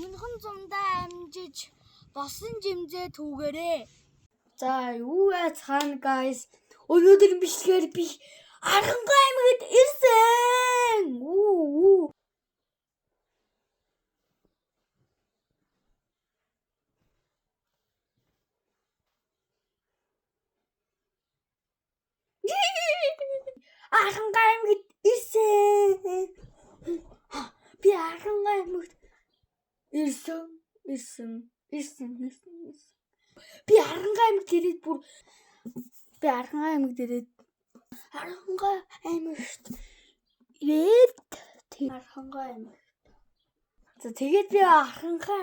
Өмнөхөн зундаа амжиж босон жимзээ түүгээрээ. За юу яцхан guys. Өнөөдөр бичлэгээр би Аранхай аймагт ирсэн. Аранхай аймагт ирсэн. Би Аранхай аймагт ирсэн. Би Аранхай аймагт ирээд За тэгээд би Аранхай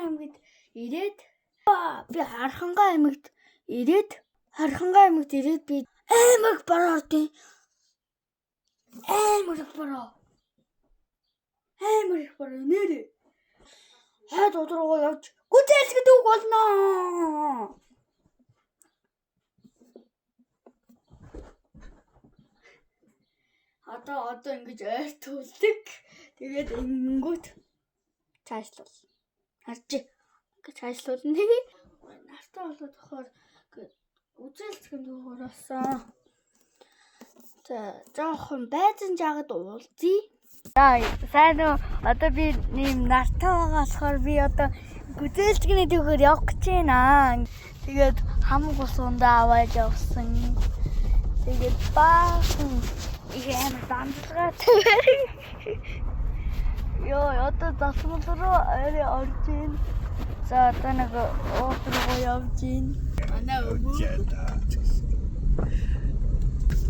аймагт ирээд би аймаг бараадیں۔ Аймаг бараа нэрээ. Хайд удруугаа явж гүзээлсгэд үг болно. Одоо ингэж ойртуулдаг. Тэгээд ингэнгүүт цаашлуул. Харж цаашлуулна. Нартай болоод тохоор үзэлцгэн дүүгээрсэн. За жоохон байцан жагаад уулзъя. За сайн уу? Одоо би нэм нартай байгаа болохоор би одоо үзэлцгэний дүүгээр явах гэж байна. Тэгээд хамаг ус ундаа аваад явсан. Тэгээд баахан их амар дамжлагатай. Одоо засмал руу арай орж ийн. За одоо нэг уур руу явж ийн.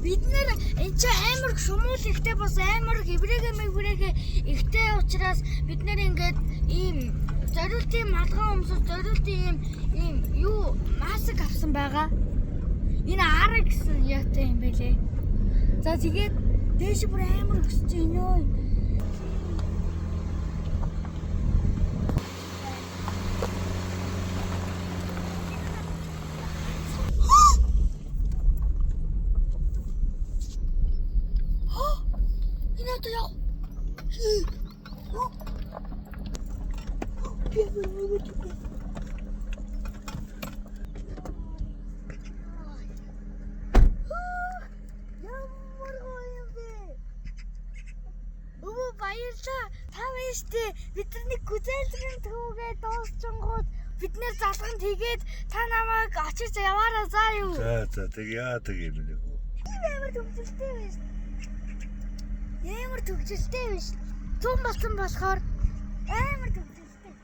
Бид нэр энэ ч амар шумуул ихтэй бас амар хэврэгэ ихтэй учраас бид нэр ингээд ийм зориултын малгай өмсөж зориултын ийм юу маск авсан байгаа. Энэ ара гэсэн яатай юм бэлээ. За тэгээд дээш бүр амар өсөж байна ёо. Баярлалаа. Та баяртай. Бидний гүзээлгэн түүгээ дуусчингууд бид нэр залганд хийгээд та намайг очиж яваараа заа юу. За тэг яадаг юм бэ? Ямар төгсөлтэй биш. Зүүн болсон болохоор амар төгсөлтэй.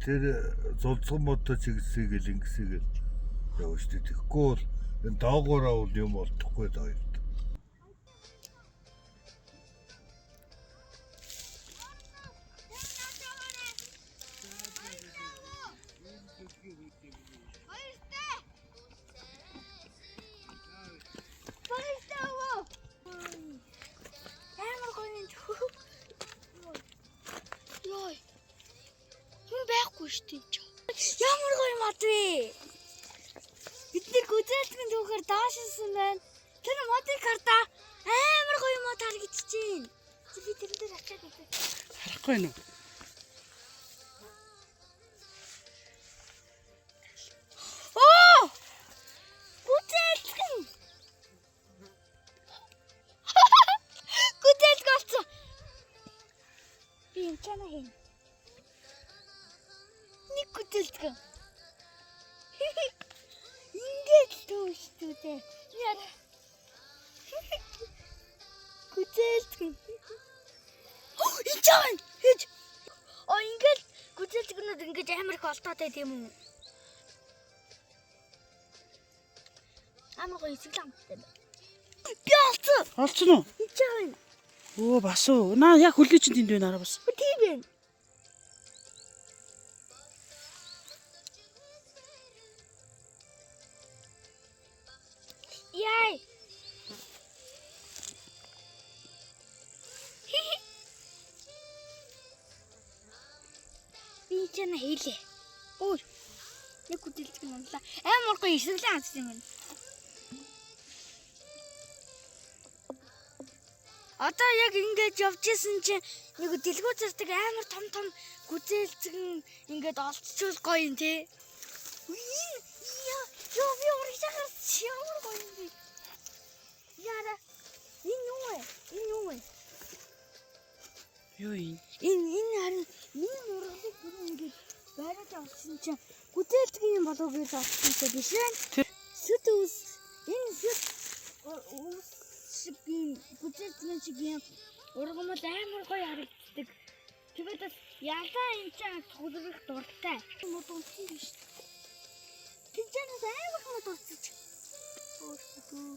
Тэр зулцган модтой чигсээг л ингэсээг яваа шүү дээ. Тэгэхгүй бол энэ доогоороо бол юм олдохгүй даа. Ямар гоё мод вэ? Бидний гүзээлгэн түүхээр даашинсан байна. Тэр модыг хартаа амар гоё мод харагдаж байна. Би тэрэн дээр очиад үзье. Харахгүй юу? Оо! Гүзээлгэн. Гүзээлгэн болсон. Би энэ чана хийн. Гүзээлгэн. Ингээд төвчтэй. Яа. Гүзээлгэн. Ичaan. Хийж. Ингээд гүзээлгэнүүд ингэж амар их олдоотой тийм үү? Амар гоё эсгэлэн амттай байна. Би олцсон. Олцсон уу? Ичaan. Оо бас уу. Наа яг хөлөө чинь тэнд байна араа бас. Тийм байна. Яй. Би чана хийлээ. Ой. Нэг гүзээлгэн унлаа. Амар гоё эсгэлэн амттай байна. Одоо яг ингэж явж исэн чинь нэг дэлгүүр зэрэг амар том гүзээлцэн ингээд олцчул гоё юм тий. Яа, би урагшаа ямар гоё юм бэ? Яра. Энэ юу вэ? Юу юм? Энэ харин миний урагшаа ингээд байраад авсан чинь гүзээлцэн юм болов гэж авсан чинь биш ээ. Сүт ус. Энэ сүт ус шиг гүзээлцэн шиг юм ургамал амар гоё харагддаг. Тэгээд бас ялаа энэ чинь хөлрөх дуртай. Мод унсан биш. Тэнцэнээс амар хэмэд урсаж. Өөртөө.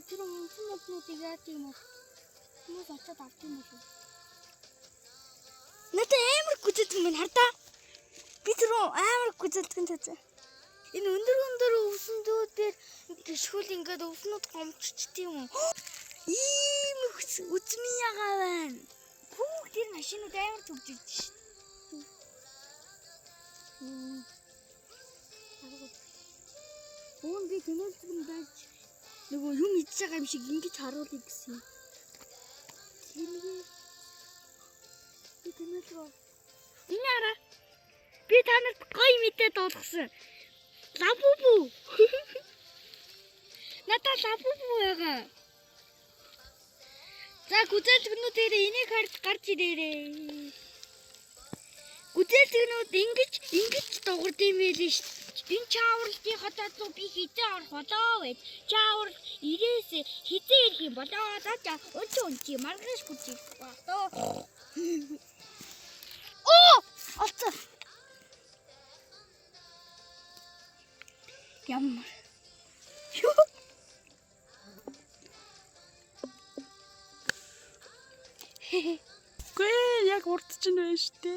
Тэр унсан моднуудыг яа тийм үү? Хүмүүс очиад авт юм уу? Надад амар гүзээлцэн минь хардаа. Би тэр амар гүзээлцэн цацаа. Энэ өндөр өвсөндөө дээр гიშгүүл ингээд өвснүүд гомччт юм уу? Ийм үзмийн ягаа байна. Хүүх тэр машинууд амар төгж ирж шин. Уун би тэнэлцэн байж нөгөө юм идэж байгаа юм шиг ингэж харуулъя гэсэн. Би тэнэлцээ. Энэ араа. Би танарт гоё мэдээ дуулгасан. Лабубу. Надад лабубу яга. За гүзээлцгнүүдээр энийг гарч ирээрээ. Гүзээлцгнүүд ингэж дуурд юм байл ш. Энэ чааварлтын хотод би хизээ орох болоо гэж. Чаавар ирээс хизээ ирэх юм болоо. За өнч маргаш гүзээ. Оо! Алцаа. Ямар. Гүй яг урд чинь байна штэ.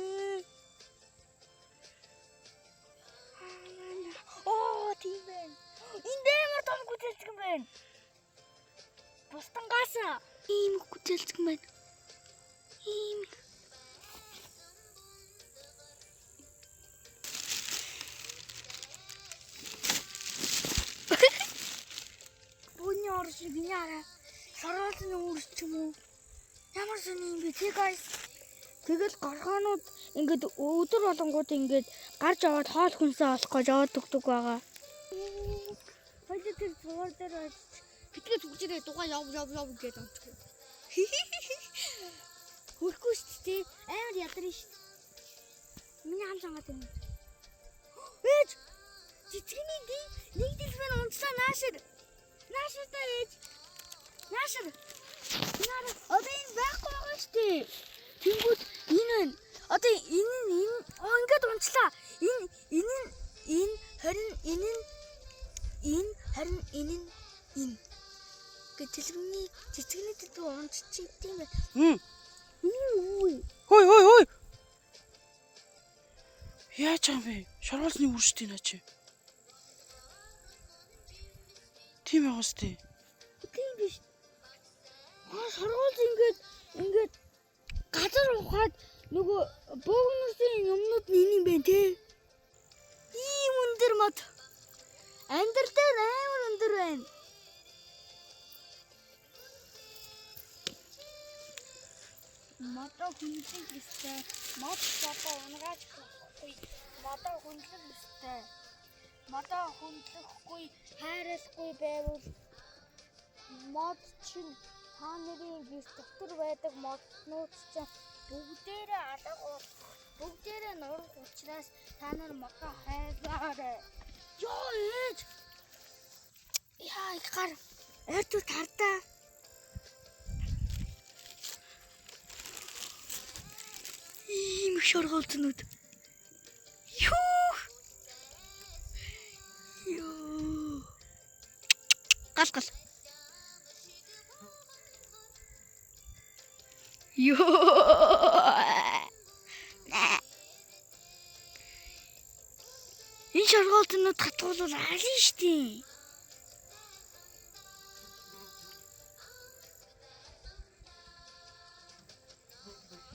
Оо тийм байна. Энэ дэмэр том гүзээлцгэн байна. Бустангаас ийм гүзээлцгэн байна. Ийм. Бууны орш гиняра. Сараалны үрч юм уу? Ямар сони юм бэ тий guys. Тэгэл гархаанууд ингээд өдөр болонгууд ингээд гарч аваад хоол хүнсээ олох гэж яваад өгдөг байгаа. Хоёул тэр зугаар дээр битгээ зүгчээрээ дугаа яв гэж амчих. Хөрөхгүй шүү дээ. Амар ядарна шүү. Миний хам сангаад байна. Ээж! Цэцгэний нэг дэлбэр унцлаа наашир. Нааширтай ээж. Наашир. Яна одоо энэ байхгүй байгаа шүү дээ. Тэнгүүд энэ байна. Одоо энэ ингээд унцлаа. Энэ харин энэ гэтэлгний цэцгэний дэлбэр унцчих тийм байна. Хой. Яаж юм бэ? Шоргоолсны үрштэй наа чи. Тийм байгаа сте. Тийм биш. Шоргоолс ингээд газар ухаад нөгөө бөөгнөсөн юмнууд нь юм байна те. Ийм өндөр мод. Андер дээр амар өндөр байна. Модоо хүнлэг гэстэй. Мод одоо унгаач болохгүй. Модоо хүнлэг гэстэй. Модоо хүнлэхгүй, хайрлахгүй байвал мод чинь та нарын гис дотор байдаг моднууд чинь бүгдээрээ алга бүгдээрээ нурах учраас та нар модоо хайрлаарай. Ёо ээж. Яа гар эрдүү тардаа. Ийм шоргоолтнууд. Юу. Гал. Энэ шоргоолтнууд хатгуулвал алин штий.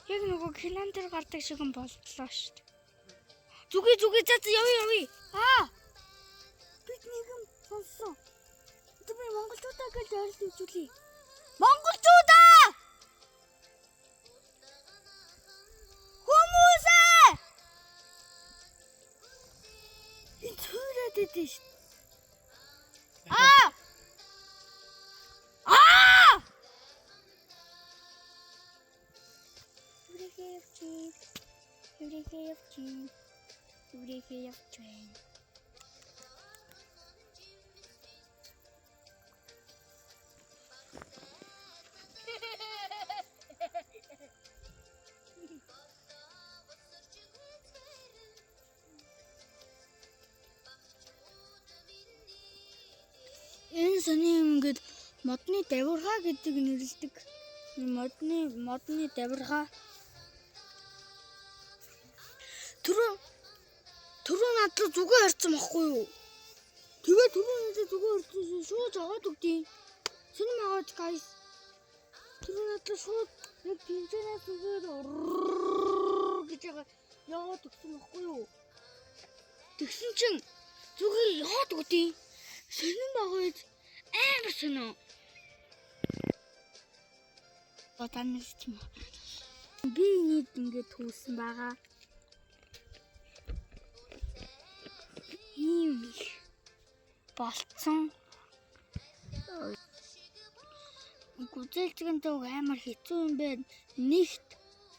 Яг нөгөө календер гардаг шиг юм болтлоо штт. Зүгээ за явъя. Бид нэгэн сонссон. Одоо би монголчуудаа гэж ойрлуулъя. Монголчуудаа хүмүүсээ энэ цуураад идэв шүү. Еврейхээ явж байна. Энэ сони ингээд модны давиргаа гэдэг нэрлэдэг. Модны давиргаа. Түрүү надлаа зүгээ харцсан байхгүй юу? Тэгээ түрүү надлаа зүгээ харцсан шууд жагаад өгдөө. Синем аваад guys. Түрүү надлаа шууд яг тэнцэнээс зүгээр гэж яваад өгсөн байхгүй юу? Тэгсэн чинь зүгээр яваад өгдөө. Синем аваад амар сонио. Батанс тийм. Би нэг ингэж түүсэн байгаа. Ийм болцсон. Гүзэлцгэн төг амар хэцүү юм байна. Нэгт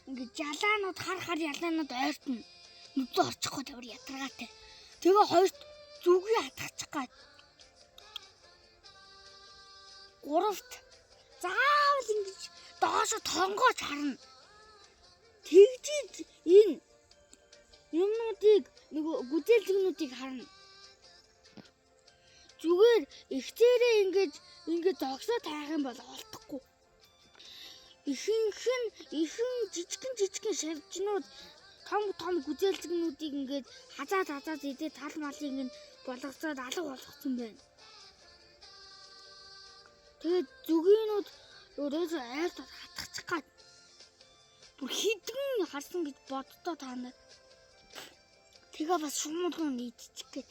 ингээд ялаанууд хар ялаанууд ойртно. Нүдээ орчихгүй тавар ядаргаатай. Тэгээ хоёрт зүгийг хатгачих гад. Гуравт заавал ингэж доошо тонгооч харна. Тэгжиж энэ юмнуудыг нөгөө гүзэлцгнүүдийг харна. Зүгээр ихтэрээ ингэж зогсоо таах юм бол олдохгүй. Ихэн жижигэн шавжнууд том гүзэлцгнүүдийг ингэж хазаад идээ тал малыг ингэ болгоцоод алга болгоцсон байна. Тэгээд зүгийнүүд өөрөөсөө айрт хатгачих гад. Бүр хідэн харсан гэж боддоо та нар. Тэгээ бас шумуулгын нийтчих гээд.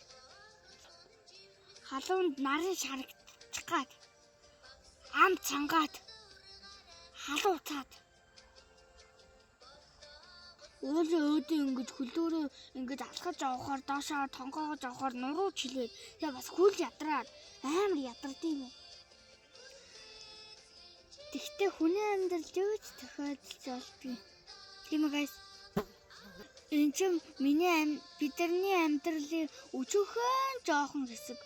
Халуунд нарын шарагдчих гад. Ам цангаад. Халууцаад. Өөдөө ингэж хөлөөрөө ингэж алхаж авахаар доошоо тонгоогож авахаар нуруу чилээд тэгээ бас хөл ядраад амар ядардыг. Тэгтээ хүний амьдрал юуч тохиолдож болдгийг. Тийм үү guys. Энэ чинь бидний амьдралын өчүүхэн жоохон хэсэг.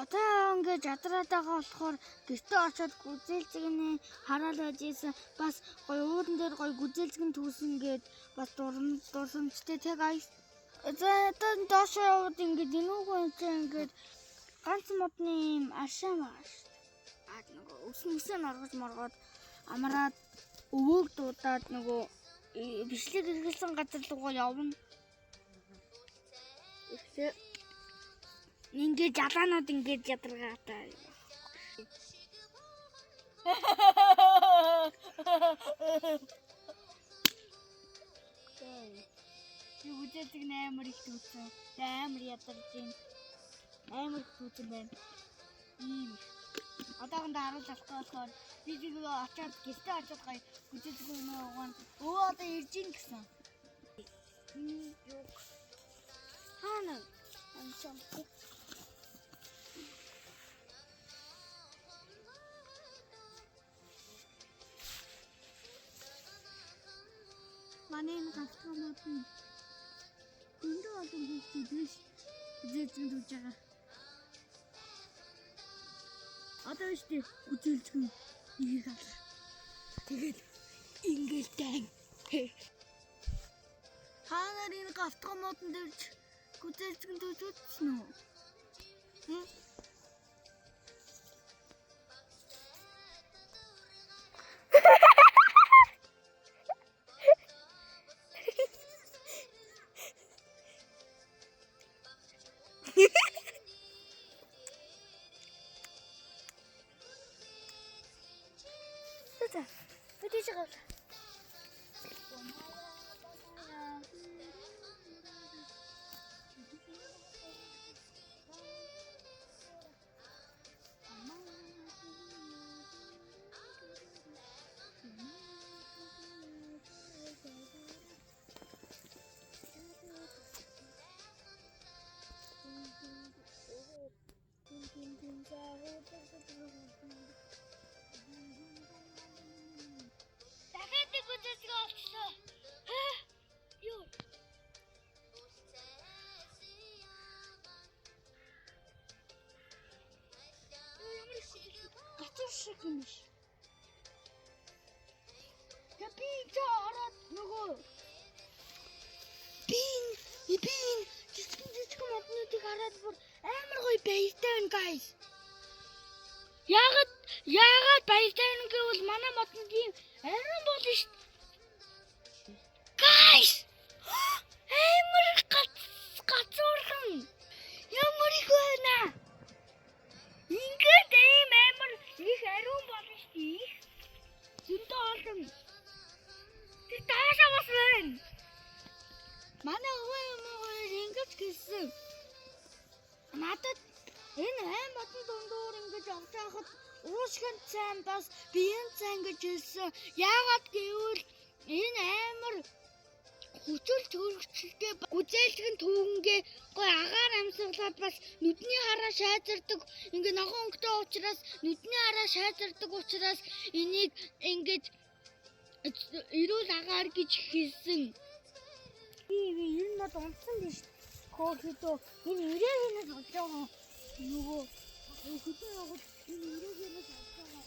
Одоо ингээд ядраад байгаа болохоор гэртээ очиод гүзэлцгний хараад байж исэн. Бас гоё ууран дээр гоё гүзэлцгэн түүсэн гээд бас дурсамжтай те guys. За одоо доошоо яваад ингээд энүүгөө ингээд ганц модны юм аршаа байгаа шүү дээ. Нөгөө өснөсөө норгож моргоод амраад өвөөг дуудаад нөгөө бичлэг хэрэглэсэн газар руугаа явна. Ихтэй ингээд жалаанууд ингээд ядаргаатай. Юу үдээдэг амар их түүсэн. Амар ядарч юм. Амар их түүсэн байна. Ийм. Одоогондоо харуулах болохоор би очиод гэртээ очиод гоё үдээдэг юм уу? Өө одоо ирж ийн гэсэн. Юу. Хаана? Амчам. Манайм гацмаад энэ олон хүмүүс зэзэн дүүж байгаа. Одоо штэ үзэлцгэн их авлаа. Тэгээд ингээл дан. Хаанаар энэ автоматн дэрж үзэлцгэн дүүж үзсэн үү? юм биш. Би за ороод нөгөө би жижиг моднуудыг хараад бүр амар гоё баяртай байна guys. Яагаад баяртай байна гэвэл манай моднд ийм арин болно шүү. Guys! Амар гацуурхан. Ямар их байна. Ингээд ийм амар их ариун болно шүү. Зөндөө олон. Тэг таашаа бас байна. Манай өвөө ингэж гэлсэн. Надад энэ айн батан дундуур ингэж явж байхад уушгин цайн бас биеийн цайн гэж хэлсэн. Яагаад гэвэл энэ амар хүчил төрөгчтэй гүзээлтгэн түүнгээ гой агаар амьсгалаад бас нүдний хараа шаазардаг. Ингээ нохоо өнгөтэй учраас нүдний хараа шаазардаг учраас энийг ингэж эрүүл агаар гэж хэлсэн. Энэ мод унтсан биш. Кофедо энэ ирээгээс болж байгаа. Нөгөө хөдөө яваад энэ ирээгээс болж байгаа.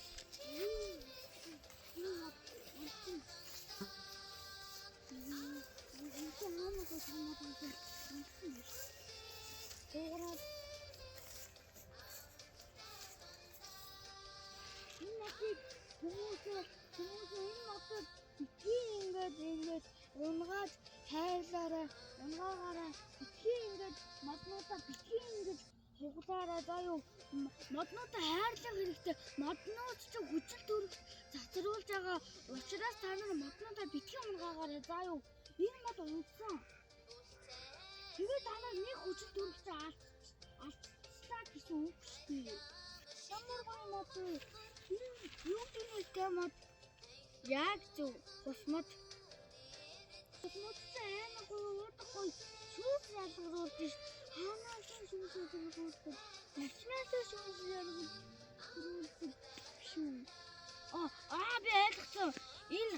Ингээд унгаад хайлаараа унгаагаараа битгий ингээд моднуудаа битгий ингээд хуглаараа заа юу моднуудаа хайрлах хэрэгтэй. Моднууд ч хүчил төрөх затруулж байгаа учраас та нар моднуудаа битгий унгаагаараа заа юу энэ мод унтсан. Тэгээд та нар нэг хүчил төрөх алцлаа гэсэн үг шүү дээ. Ямар гоё мод юу гэдэг мод яг зөв ус мод. Модтой амар гоё шүүс ялгаруулж ш. Ханаас шүүс ялгаруулж. Начнаас шүүс ялгаруулж. Би ойлгосон. Энэ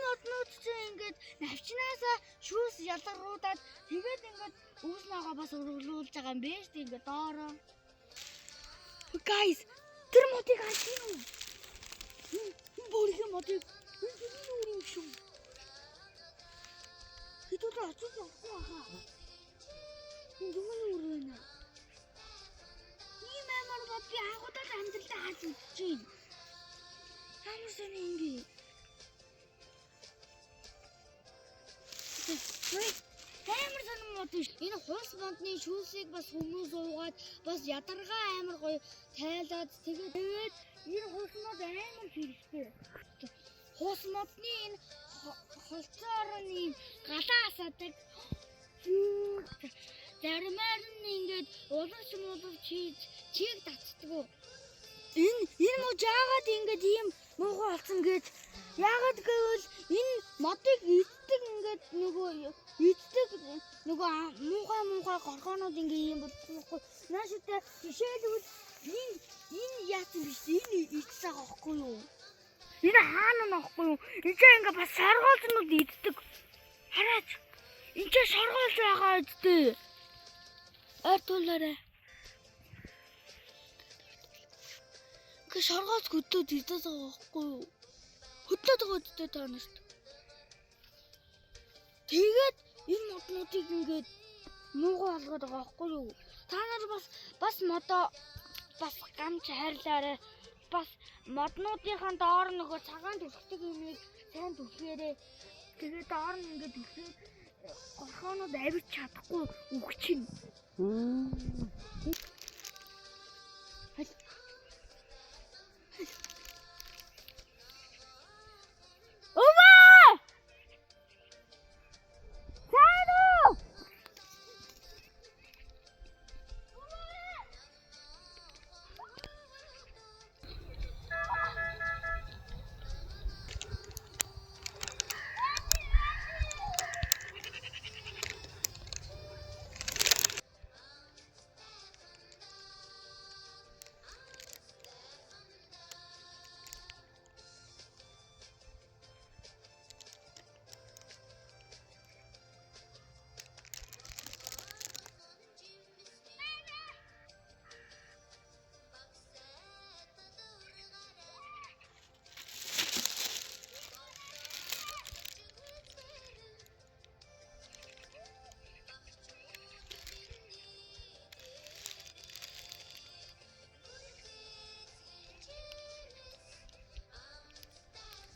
моднууд чинь ингээд навчнаасаа шүүс ялгаруулаад тэгээд ингээд үүснээгаа бас ургуулж байгаа юм биш үү ингээд доороо. Guys, тэр модыг харж байна уу? Бүрхэн модыг энэ шүү. Хэдүүд очиж явахгүй хаа. Энэ юу вэ? Ийм амар бод би агуудад амьдралаа хааж үзчихээн. Ямар сони ингэ. Амар сони мод биш. Энэ хус модны шүүсийг бас хүмүүс уугаад бас ядаргаа амар гоё тайлаад тэгээд энэ хус мод амар хэрэгтэй. Хус модны энэ холцоорны галаа асаадаг. Заримаар нь ингээд уларч чийг татдаг. Энэ мод яагаад ингээд ийм муухай болсон гэж яагаад гэвэл энэ модыг иддэг ингээд нөгөө муухай горгонууд ингээд ийм болчихгүй. Нааштай жишээлбэл энэ яасан биш энэ идсэн байгаа байхгүй юу? Энэ хаана нөхгүй юу? Энд ингээ бас соргоолцнууд иддэг. Хараач. Энд соргоолж байгаа үстэй. Артуулаарай. Гэ соргоолц хөдөөд идэж байгаа байхгүй юу? Хөдөөд байгаа үстэй таанаас. Тэгээд энэ моднуудыг ингээд муугай болгоод байгаа байхгүй юу? Та нар бас модоо бас гамч хайрлаарай. Бас моднуудынхаа доор нөгөө цагаан түлхдэг юмыг сайн түлхээрээ. Тэгээд доор нь ингээд түлхээд горхоонууд авч чадахгүй өгчин.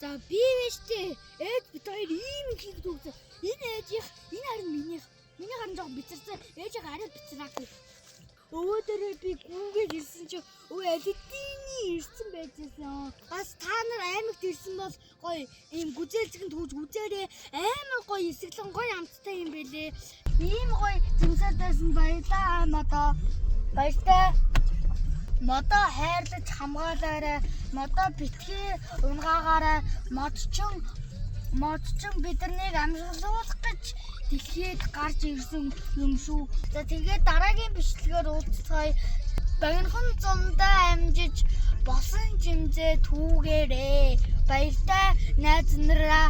За би байж тээ. Ээж бид хоёр ийм хийх дүүгсэн. Энэ ээжийнх, энэ харин минийх. Миний харин жоо бицэрсэн. Ээжийг арай бицраагүй. Өвөө дээрээ би гүнгээд ирсэн чи өвөө алидины ирсэн байжсэн. Бас та нар аймагт ирсэн бол гоё ийм гүзээлцгэн түүж үзээрээ амар гоё эсгэлэн гоё амттай юм бэлээ. Ийм гоё зэмсэлтэйсэн баялаа модоо. Баяртай. Модоо хайрлаж хамгаалаарай. Модоо битгий унгаагаарай. Модчин биднийг амжилуулах гэж дэлхийд гарч ирсэн юм шүү. За тэгээд дараагийн бичлэгээр уулзцгаая. Багийнхан зундаа амжиж босон жимзээ түүгээрээ. Баяртай найз нараа.